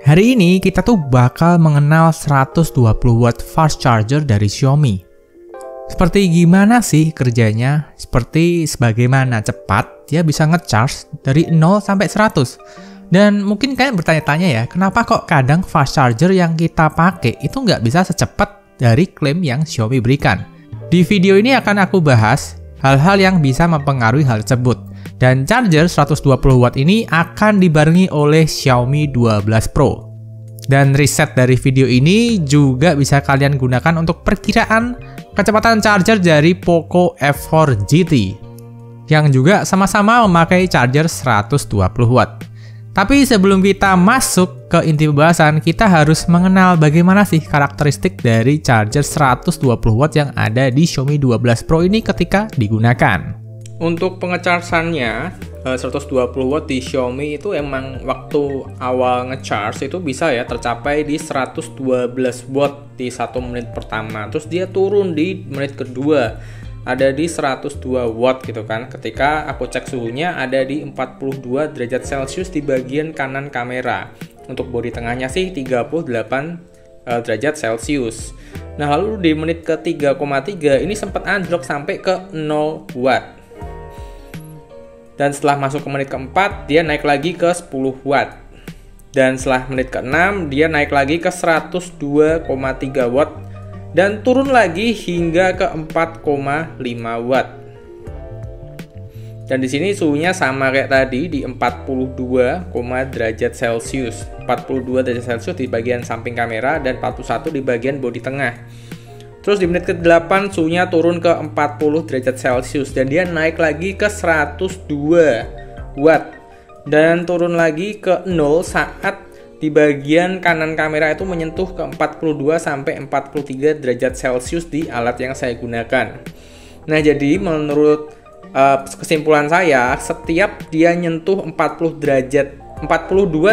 Hari ini kita tuh bakal mengenal 120 watt fast charger dari Xiaomi. Seperti gimana sih kerjanya? Seperti sebagaimana cepat dia bisa ngecharge dari 0 sampai 100. Dan mungkin kalian bertanya-tanya ya, kenapa kok kadang fast charger yang kita pakai itu nggak bisa secepat dari klaim yang Xiaomi berikan? Di video ini akan aku bahas hal-hal yang bisa mempengaruhi hal tersebut. Dan charger 120 watt ini akan dibarengi oleh Xiaomi 12 Pro. Dan riset dari video ini juga bisa kalian gunakan untuk perkiraan kecepatan charger dari Poco F4 GT yang juga sama-sama memakai charger 120 watt. Tapi sebelum kita masuk ke inti pembahasan, kita harus mengenal bagaimana sih karakteristik dari charger 120 watt yang ada di Xiaomi 12 Pro ini ketika digunakan. Untuk pengechargeannya 120 watt di Xiaomi itu emang waktu awal ngecharge itu bisa ya tercapai di 112 watt di 1 menit pertama. Terus dia turun di menit kedua ada di 102 watt gitu kan. Ketika aku cek suhunya ada di 42 derajat Celcius di bagian kanan kamera. Untuk bodi tengahnya sih 38 derajat Celcius. Nah, lalu di menit ke 3,3 ini sempat anjlok sampai ke 0 watt. Dan setelah masuk ke menit keempat, dia naik lagi ke 10 watt. Dan setelah menit ke-6, dia naik lagi ke 102,3 watt. Dan turun lagi hingga ke 4,5 watt. Dan di sini suhunya sama kayak tadi di 42, derajat Celcius. 42 derajat Celcius di bagian samping kamera dan 41 di bagian bodi tengah. Terus di menit ke-8 suhunya turun ke 40 derajat Celcius dan dia naik lagi ke 102 watt dan turun lagi ke 0 saat di bagian kanan kamera itu menyentuh ke 42 sampai 43 derajat Celcius di alat yang saya gunakan. Nah, jadi menurut kesimpulan saya, setiap dia nyentuh 42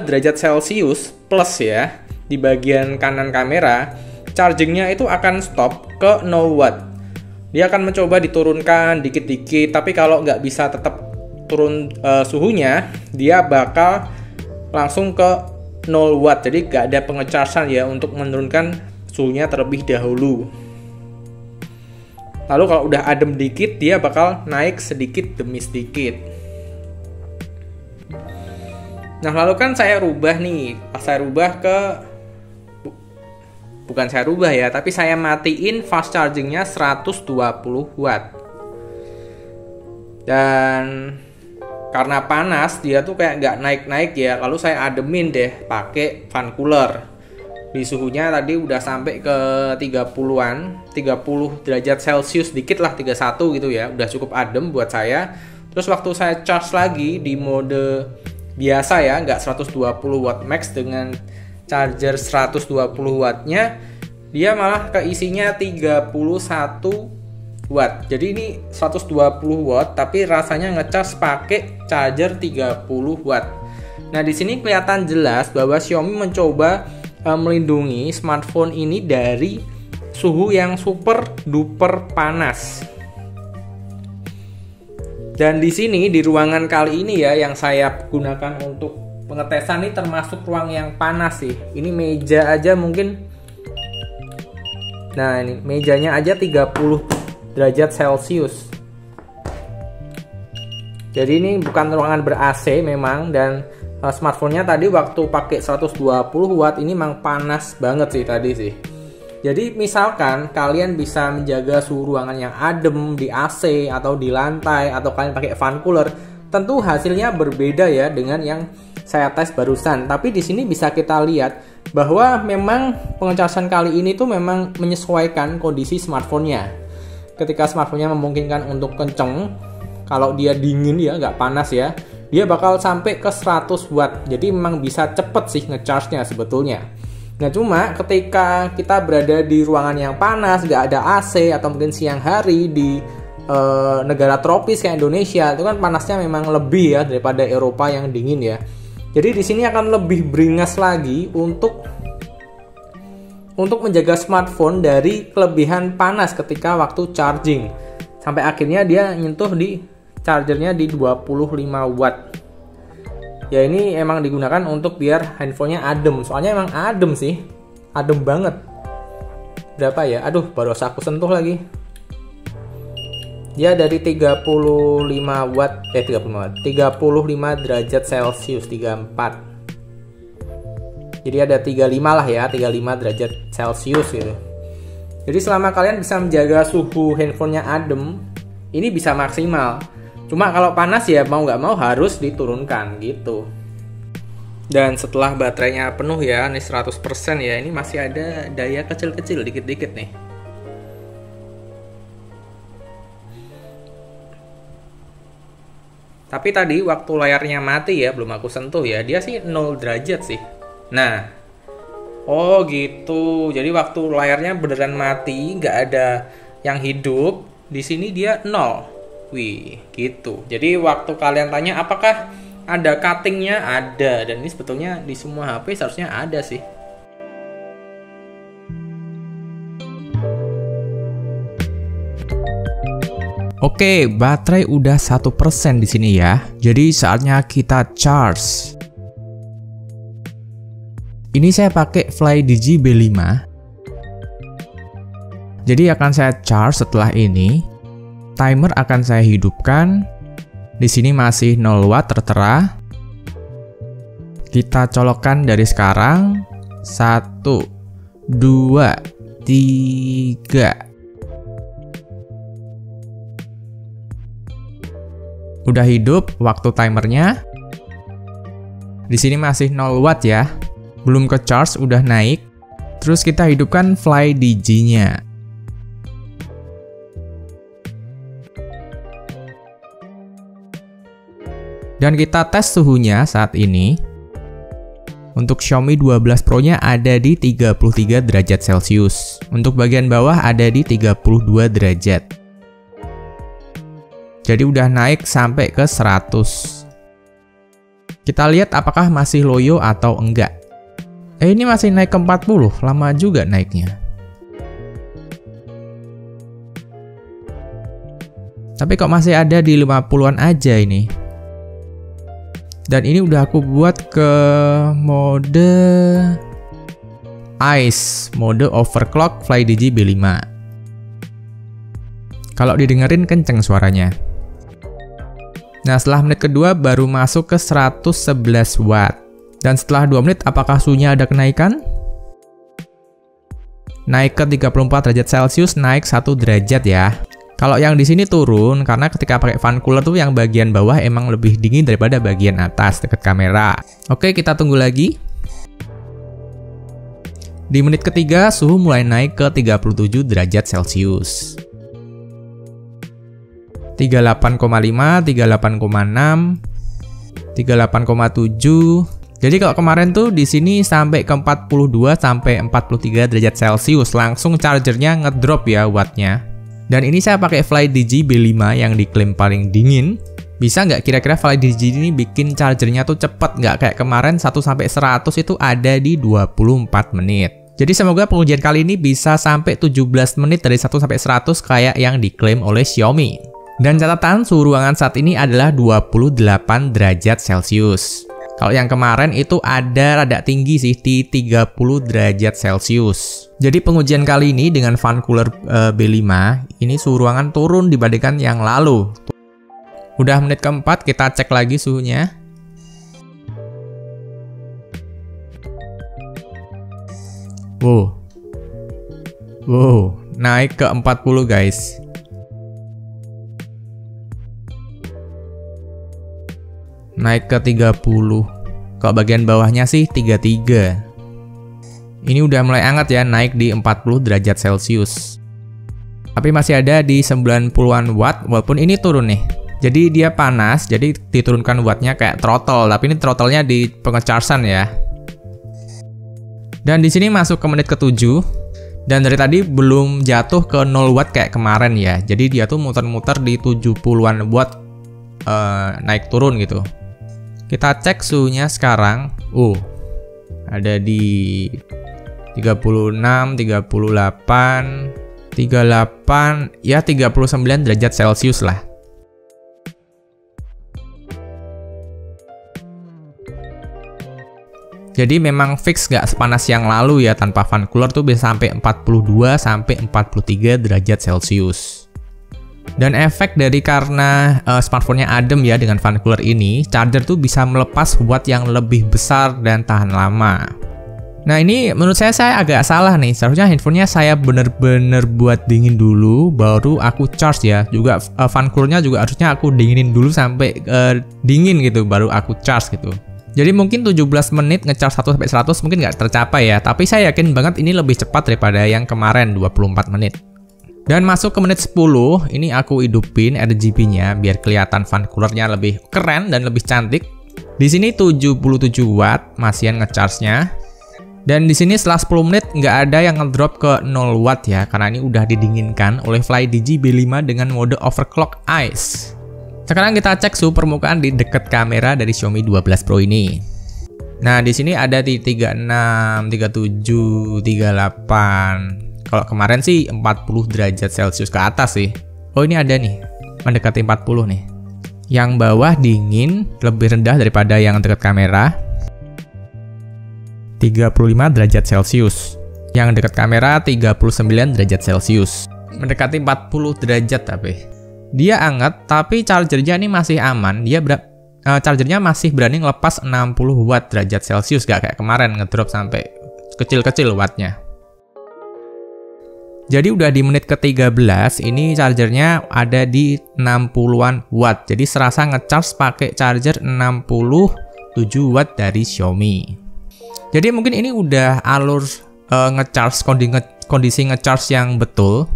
derajat Celcius plus ya di bagian kanan kamera, chargingnya itu akan stop ke 0 watt. Dia akan mencoba diturunkan dikit-dikit, tapi kalau nggak bisa tetap turun suhunya, dia bakal langsung ke 0 watt. Jadi nggak ada pengechargean ya untuk menurunkan suhunya terlebih dahulu. Lalu kalau udah adem dikit, dia bakal naik sedikit demi sedikit. Nah, lalu kan saya rubah nih. Pas saya rubah bukan saya rubah ya, tapi saya matiin fast chargingnya 120 watt. Dan karena panas, dia tuh kayak nggak naik-naik ya. Lalu saya ademin deh pakai fan cooler. Di suhunya tadi udah sampai ke 30-an, 30 derajat Celcius dikit lah, 31 gitu ya. Udah cukup adem buat saya. Terus waktu saya charge lagi di mode biasa ya, nggak 120 watt max dengan charger 120 wattnya, dia malah keisinya 31 watt. Jadi ini 120 watt tapi rasanya ngecas pakai charger 30 watt. Nah, di sini kelihatan jelas bahwa Xiaomi mencoba melindungi smartphone ini dari suhu yang super duper panas. Dan di sini di ruangan kali ini ya yang saya gunakan untuk pengetesan ini termasuk ruang yang panas sih. Ini meja aja mungkin. Nah, ini mejanya aja 30 derajat Celcius. Jadi ini bukan ruangan ber-AC memang, dan smartphone-nya tadi waktu pakai 120 watt ini memang panas banget sih tadi sih. Jadi misalkan kalian bisa menjaga suhu ruangan yang adem di AC atau di lantai atau kalian pakai fan cooler, tentu hasilnya berbeda ya dengan yang saya tes barusan. Tapi di sini bisa kita lihat bahwa memang pengechargean kali ini tuh memang menyesuaikan kondisi smartphone-nya. Ketika smartphone-nya memungkinkan untuk kenceng, kalau dia dingin ya nggak panas ya, dia bakal sampai ke 100 watt. Jadi memang bisa cepet sih ngecharge-nya sebetulnya. Nah, cuma ketika kita berada di ruangan yang panas, nggak ada AC atau mungkin siang hari di negara tropis kayak Indonesia, itu kan panasnya memang lebih ya daripada Eropa yang dingin ya. Jadi di sini akan lebih beringas lagi untuk menjaga smartphone dari kelebihan panas ketika waktu charging. Sampai akhirnya dia nyentuh di chargernya di 25 watt. Ya ini emang digunakan untuk biar handphonenya adem. Soalnya emang adem sih. Adem banget. Berapa ya? Aduh, baru aku sentuh lagi. Dia dari 35 watt, 35 derajat Celcius, 34. Jadi ada 35 lah ya, 35 derajat Celcius gitu. Jadi selama kalian bisa menjaga suhu handphonenya adem, ini bisa maksimal. Cuma kalau panas ya mau nggak mau harus diturunkan gitu. Dan setelah baterainya penuh ya, ini 100% ya, ini masih ada daya kecil-kecil dikit-dikit nih. Tapi tadi waktu layarnya mati ya, belum aku sentuh ya, dia sih 0 derajat sih. Nah, oh gitu. Jadi waktu layarnya beneran mati, nggak ada yang hidup, di sini dia 0. Wih, gitu. Jadi waktu kalian tanya apakah ada cuttingnya, ada. Dan ini sebetulnya di semua HP seharusnya ada sih. Oke, baterai udah 1% di sini ya. Jadi saatnya kita charge. Ini saya pakai FlyDigi B5. Jadi akan saya charge setelah ini. Timer akan saya hidupkan. Di sini masih 0 watt tertera. Kita colokkan dari sekarang. 1, 2, 3. Udah hidup waktu timernya. Di sini masih 0 watt ya. Belum ke charge, udah naik. Terus kita hidupkan FlyDigi-nya. Dan kita tes suhunya saat ini. Untuk Xiaomi 12 Pro-nya ada di 33 derajat Celcius. Untuk bagian bawah ada di 32 derajat. Jadi udah naik sampai ke 100. Kita lihat apakah masih loyo atau enggak. Ini masih naik ke 40, lama juga naiknya. Tapi kok masih ada di 50-an aja ini. Dan ini udah aku buat ke mode Ice, mode overclock FlyDigi B5. Kalau didengerin kenceng suaranya. Nah, setelah menit kedua baru masuk ke 111 watt. Dan setelah 2 menit apakah suhunya ada kenaikan? Naik ke 34 derajat Celcius, naik 1 derajat ya. Kalau yang di sini turun karena ketika pakai fan cooler tuh yang bagian bawah emang lebih dingin daripada bagian atas dekat kamera. Oke, kita tunggu lagi. Di menit ketiga suhu mulai naik ke 37 derajat Celcius. 38,5, 38,6, 38,7. Jadi kalau kemarin tuh di sini sampai ke 42 sampai 43 derajat Celcius, langsung chargernya ngedrop ya wattnya. Dan ini saya pakai FlyDigi B5 yang diklaim paling dingin. Bisa nggak kira-kira FlyDigi ini bikin chargernya tuh cepet nggak kayak kemarin 1 sampai 100 itu ada di 24 menit. Jadi semoga pengujian kali ini bisa sampai 17 menit dari 1 sampai 100 kayak yang diklaim oleh Xiaomi. Dan catatan suhu ruangan saat ini adalah 28 derajat Celcius. Kalau yang kemarin itu ada rada tinggi sih di 30 derajat Celcius. Jadi pengujian kali ini dengan fan cooler B5, ini suhu ruangan turun dibandingkan yang lalu. Udah menit keempat, kita cek lagi suhunya. Wow, naik ke 40 guys. Naik ke 30. Kalau bagian bawahnya sih 33. Ini udah mulai hangat ya, naik di 40 derajat Celcius. Tapi masih ada di 90-an watt, walaupun ini turun nih. Jadi dia panas, jadi diturunkan wattnya kayak throttle, tapi ini throttle-nya di pengechargean ya. Dan di sini masuk ke menit ke-7. Dan dari tadi belum jatuh ke 0 watt kayak kemarin ya. Jadi dia tuh muter-muter di 70-an watt naik turun gitu. Kita cek suhunya sekarang. Ada di 36, 38, 38, ya 39 derajat Celcius lah. Jadi memang fix nggak sepanas yang lalu ya, tanpa fan cooler tuh bisa sampai 42 sampai 43 derajat Celcius. Dan efek dari karena smartphone-nya adem ya dengan fan cooler ini, charger tuh bisa melepas watt yang lebih besar dan tahan lama. Nah ini menurut saya agak salah nih, seharusnya handphonenya saya bener-bener buat dingin dulu baru aku charge ya. Juga fan coolernya juga harusnya aku dinginin dulu sampai dingin gitu baru aku charge gitu. Jadi mungkin 17 menit ngecharge 1-100 mungkin nggak tercapai ya, tapi saya yakin banget ini lebih cepat daripada yang kemarin 24 menit. Dan masuk ke menit 10, ini aku hidupin RGB-nya biar kelihatan fan coolernya lebih keren dan lebih cantik. Di sini 77 watt masihan ngecharge-nya. Dan di sini setelah 10 menit nggak ada yang ngedrop ke 0 watt ya, karena ini udah didinginkan oleh FlyDigi B5 dengan mode overclock ice. Sekarang kita cek suhu permukaan di dekat kamera dari Xiaomi 12 Pro ini. Nah, di sini ada di 36, 37, 38. Kalau kemarin sih 40 derajat Celcius ke atas sih. Oh, ini ada nih, mendekati 40 nih. Yang bawah dingin, lebih rendah daripada yang dekat kamera. 35 derajat Celcius. Yang dekat kamera 39 derajat Celcius. Mendekati 40 derajat tapi. Dia hangat, tapi chargernya ini masih aman. Chargernya masih berani ngelepas 60 watt derajat Celcius, gak kayak kemarin ngedrop sampai kecil-kecil wattnya. Jadi udah di menit ke-13, ini chargernya ada di 60-an watt. Jadi serasa ngecharge pakai charger 67 watt dari Xiaomi. Jadi mungkin ini udah alur ngecharge, kondisi ngecharge yang betul.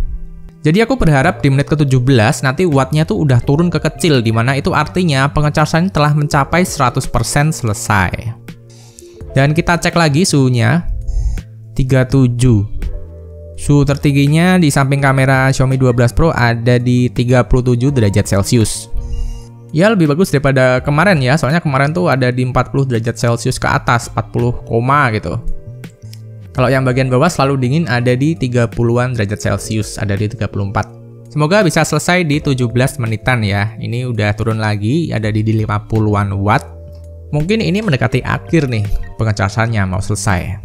Jadi aku berharap di menit ke-17 nanti wattnya tuh udah turun ke kecil, dimana itu artinya pengechargean telah mencapai 100% selesai. Dan kita cek lagi suhunya 37. Suhu tertingginya di samping kamera Xiaomi 12 Pro ada di 37 derajat Celcius. Ya lebih bagus daripada kemarin ya, soalnya kemarin tuh ada di 40 derajat Celcius ke atas, 40, gitu. Kalau yang bagian bawah selalu dingin ada di 30-an derajat Celcius, ada di 34. Semoga bisa selesai di 17 menitan ya. Ini udah turun lagi, ada di 50-an watt. Mungkin ini mendekati akhir nih, pengechargeannya mau selesai.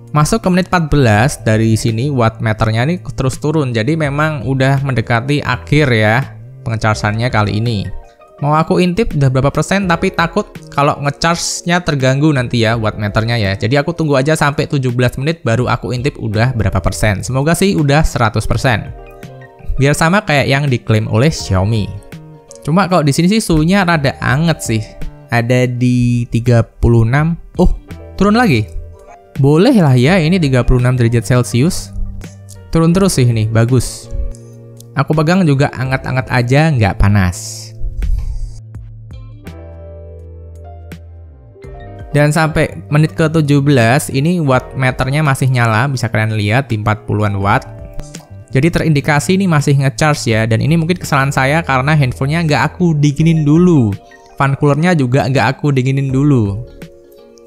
Masuk ke menit 14, dari sini watt meternya ini terus turun. Jadi memang udah mendekati akhir ya, pengechargeannya kali ini. Mau aku intip udah berapa persen, tapi takut kalau ngecharge-nya terganggu nanti ya watt meternya ya. Jadi aku tunggu aja sampai 17 menit baru aku intip udah berapa persen. Semoga sih udah 100%. Biar sama kayak yang diklaim oleh Xiaomi. Cuma kalau di sini sih suhunya rada anget sih. Ada di 36. Oh, turun lagi. Boleh lah ya ini 36 derajat Celcius. Turun terus sih ini, bagus. Aku pegang juga anget-anget aja, nggak panas. Dan sampai menit ke-17, ini watt meternya masih nyala, bisa kalian lihat di 40-an watt. Jadi terindikasi ini masih ngecharge ya, dan ini mungkin kesalahan saya karena handphonenya nggak aku dinginin dulu. Fan coolernya juga nggak aku dinginin dulu.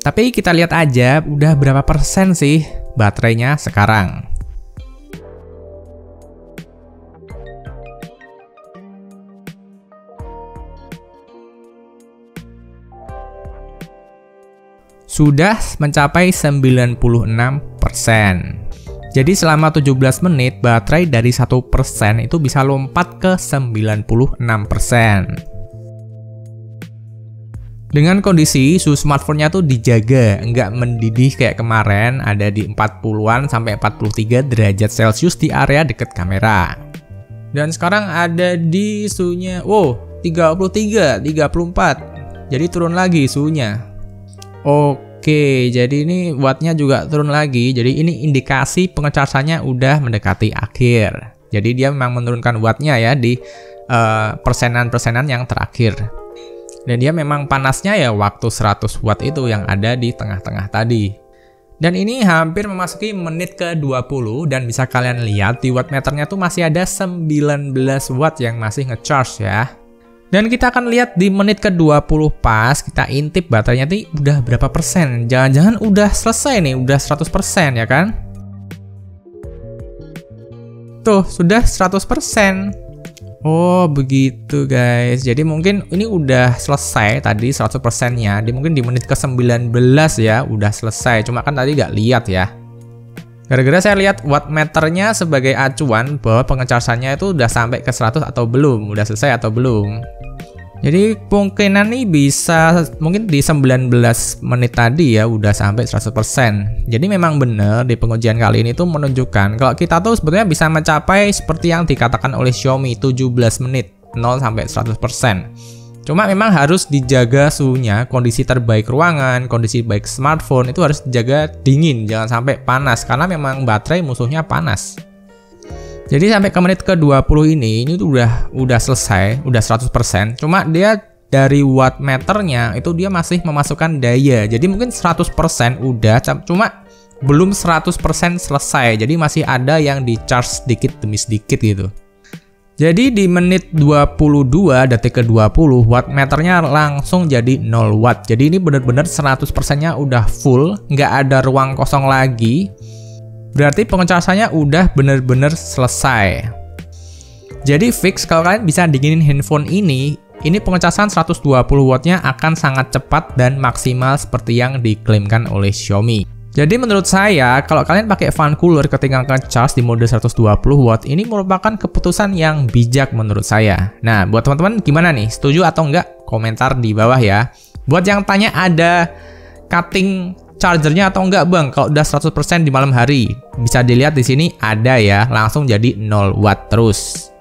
Tapi kita lihat aja udah berapa persen sih baterainya sekarang. Sudah mencapai 96%. Jadi selama 17 menit baterai dari 1% itu bisa lompat ke 96%. Dengan kondisi suhu smartphone-nya tuh dijaga, nggak mendidih kayak kemarin, ada di 40-an sampai 43 derajat Celcius di area dekat kamera. Dan sekarang ada di suhunya, 33, 34. Jadi turun lagi suhunya. Oke, jadi ini wattnya juga turun lagi. Jadi ini indikasi pengechargeannya udah mendekati akhir. Jadi dia memang menurunkan wattnya ya di persenan-persenan yang terakhir. Dan dia memang panasnya ya waktu 100 watt itu yang ada di tengah-tengah tadi. Dan ini hampir memasuki menit ke-20 dan bisa kalian lihat di watt meternya tuh masih ada 19 watt yang masih ngecharge ya. Dan kita akan lihat di menit ke-20 pas kita intip baterainya nih udah berapa persen. Jangan-jangan udah selesai nih, udah 100% ya kan? Tuh, sudah 100%. Oh begitu guys, jadi mungkin ini udah selesai tadi 100%-nya, mungkin di menit ke-19 ya udah selesai, cuma kan tadi nggak lihat ya. Gara-gara saya lihat wattmeternya sebagai acuan bahwa pengecasannya itu udah sampai ke 100 atau belum, udah selesai atau belum. Jadi kemungkinan nih bisa mungkin di 19 menit tadi ya udah sampai 100%. Jadi memang benar di pengujian kali ini tuh menunjukkan kalau kita tuh sebetulnya bisa mencapai seperti yang dikatakan oleh Xiaomi 17 menit 0 sampai 100%. Cuma memang harus dijaga suhunya, kondisi terbaik ruangan, kondisi baik smartphone itu harus dijaga dingin, jangan sampai panas karena memang baterai musuhnya panas. Jadi sampai ke menit ke-20 ini tuh udah selesai, udah 100%. Cuma dia dari wattmeternya itu dia masih memasukkan daya. Jadi mungkin 100% udah, cuma belum 100% selesai. Jadi masih ada yang di charge sedikit demi sedikit gitu. Jadi di menit 22 detik ke-20 wattmeternya langsung jadi 0 watt. Jadi ini benar-benar 100%-nya udah full, nggak ada ruang kosong lagi. Berarti pengecasannya udah bener-bener selesai. Jadi fix kalau kalian bisa dinginin handphone ini pengecasan 120 wattnya akan sangat cepat dan maksimal seperti yang diklaimkan oleh Xiaomi. Jadi menurut saya kalau kalian pakai fan cooler ketika nge-charge di mode 120 watt ini merupakan keputusan yang bijak menurut saya. Nah buat teman-teman gimana nih? Setuju atau enggak? Komentar di bawah ya. Buat yang tanya ada cutting chargernya atau enggak bang, kalau udah 100% di malam hari bisa dilihat di sini ada ya, langsung jadi 0 watt terus.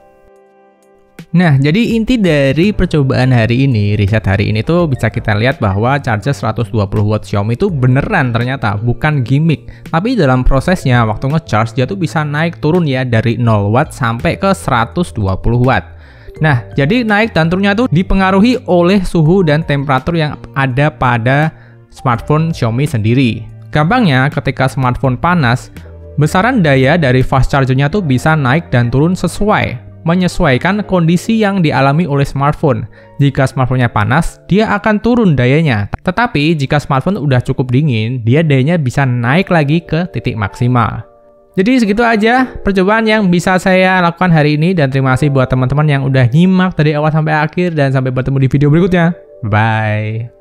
Nah, jadi inti dari percobaan hari ini, riset hari ini tuh bisa kita lihat bahwa charger 120 watt Xiaomi itu beneran ternyata, bukan gimmick. Tapi dalam prosesnya waktu nge-charge dia tuh bisa naik turun ya dari 0 watt sampai ke 120 watt. Nah, jadi naik dan turunnya tuh dipengaruhi oleh suhu dan temperatur yang ada pada smartphone Xiaomi sendiri. Gampangnya, ketika smartphone panas, besaran daya dari fast chargernya tuh bisa naik dan turun sesuai, menyesuaikan kondisi yang dialami oleh smartphone. Jika smartphone-nya panas, dia akan turun dayanya. Tetapi, jika smartphone udah cukup dingin, dia dayanya bisa naik lagi ke titik maksimal. Jadi segitu aja percobaan yang bisa saya lakukan hari ini, dan terima kasih buat teman-teman yang udah nyimak dari awal sampai akhir, dan sampai bertemu di video berikutnya. Bye!